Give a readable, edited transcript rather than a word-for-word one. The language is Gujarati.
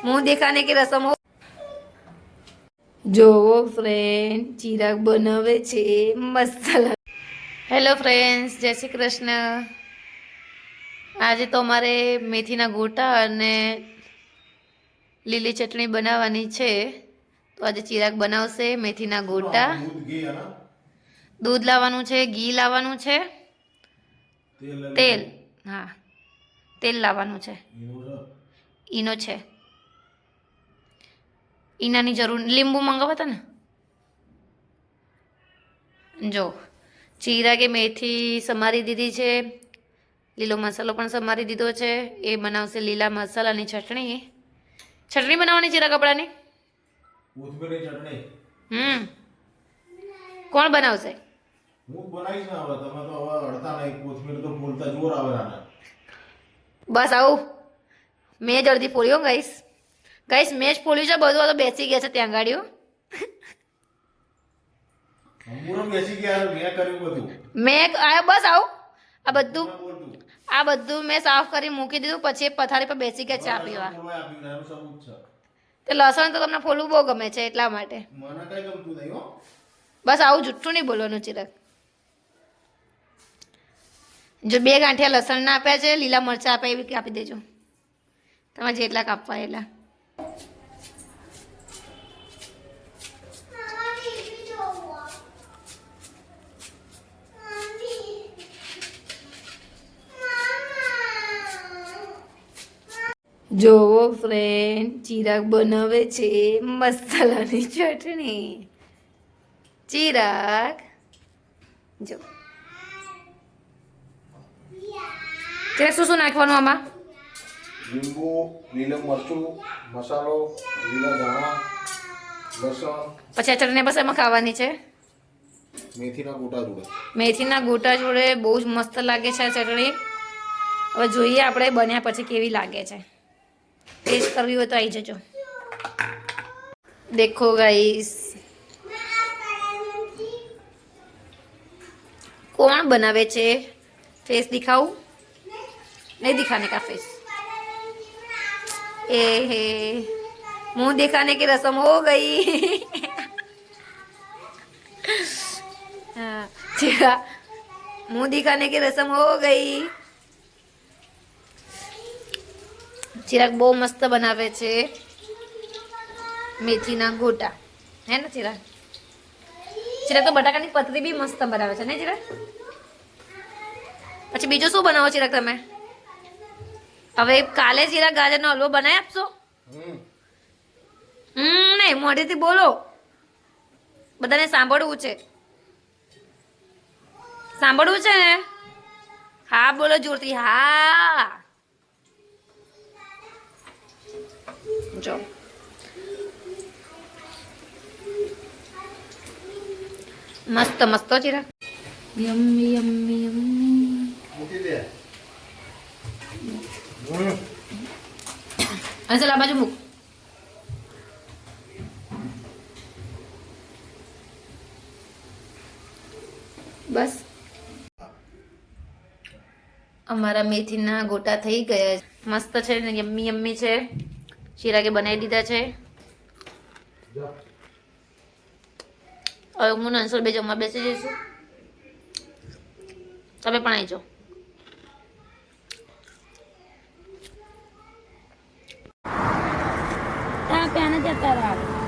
मुंह दिखाने की रसम हो। જોવો ફ્રેન્ડ ચિરાગ બનાવે છે મસાલા। હેલો ફ્રેન્ડ્સ, જય શ્રી કૃષ્ણ। આજે તો અમારે મેથીના ગોટા અને લીલી ચટણી બનાવવાની છે, તો આજે ચિરાગ બનાવશે મેથીના ગોટા। દૂધ લાવવાનું છે, ઘી લાવવાનું છે, તેલ, હા તેલ લાવવાનું છે, ઈનો છે, ઈનાની જરૂર, લીંબુ મંગાવતા ને। જો ચિરાગે મેથી સમારી દીધી છે, લીલો મસાલો પણ સમારી દીધો છે। એ બનાવશે લીલા મસાલાની ચટણી। ચટણી બનાવવાની ચિરાગ કપડાની કોણ બનાવશે? બસ આવું મેં જ અડધી ફોડ્યો ગાઈસ। ગાઈસ મેં જ ફોડ્યું છે બધું, તો બેસી ગયા છે ત્યાં ગાડીઓ। મેં બસ આવું આ બધું મેં સાફ કરી મૂકી દીધું, પછી પથારી પર બેસી ગયા ચા પીવા। તે લસણ તો તમને ફોલવું બહુ ગમે છે એટલા માટે। બસ આવું જુઠ્ઠું નહીં બોલવાનું ચિરાગ। જો 2 ગાંઠિયા લસણ ના આપ્યા છે, લીલા મરચાં આપ્યા એવી કાપી દેજો, તમારે જેટલા કાપવા એટલા। જોવો ફ્રેન્ડ ચિરાગ બનાવે છે મસાલાની ચટણી। ચિરાગ જો ચિરાગ શું નાખવાનું આમાં? લીંબુ, લીલું મરચું, મસાલો, લીલા ધાણા, લસણ, પછી આ ચટણી બસ એમાં ખાવાની છે મેથીના ગોટા જોડે। મેથીના ગોટા જોડે બહુ જ મસ્ત લાગે છે આ ચટણી। હવે જોઈએ આપણે બન્યા પછી કેવી લાગે છે। ટેસ્ટ કરવી હોય તો આવી જજો। देखो गाइस कौन बनावे छे? फेस दिखाऊं? नहीं दिखाने का फेस। ए हे मुंह दिखाने की रस्म हो गई। हाँ, मुंह दिखाने की रस्म हो गई। चिराग बहुत मस्त बनावे छे मेथीना गोटा, है ना चिराग? चिराग तो बटाकानी पतरी भी मस्त बनावे छे ने चिराग? પછી બીજો શું બનાવો ચિરાગ તમે? હવે કાલે ચિરાગ ગાજરનો હલવો બનાવી આપશો? નહીં, મોઢેથી બોલો, બધાને સાંભળવું છે। સાંભળવું છે ને? હા બોલો જોરથી, હા। જો મસ્ત મસ્ત ચિરાગ, યમ્મી યમ્મી યમ્મી। અંસલ આ બાજુ મૂક। બસ અમારા મેથીના ગોટા થઈ ગયા, મસ્ત છે ને, યમ્મી યમ્મી છે। ચિરાગે બનાવી દીધા છે। હવે હું અંસલ બે જમવા બેસી જઈશું, તમે પણ આવી જાઓ। ત્યાં જતા રહ્યા।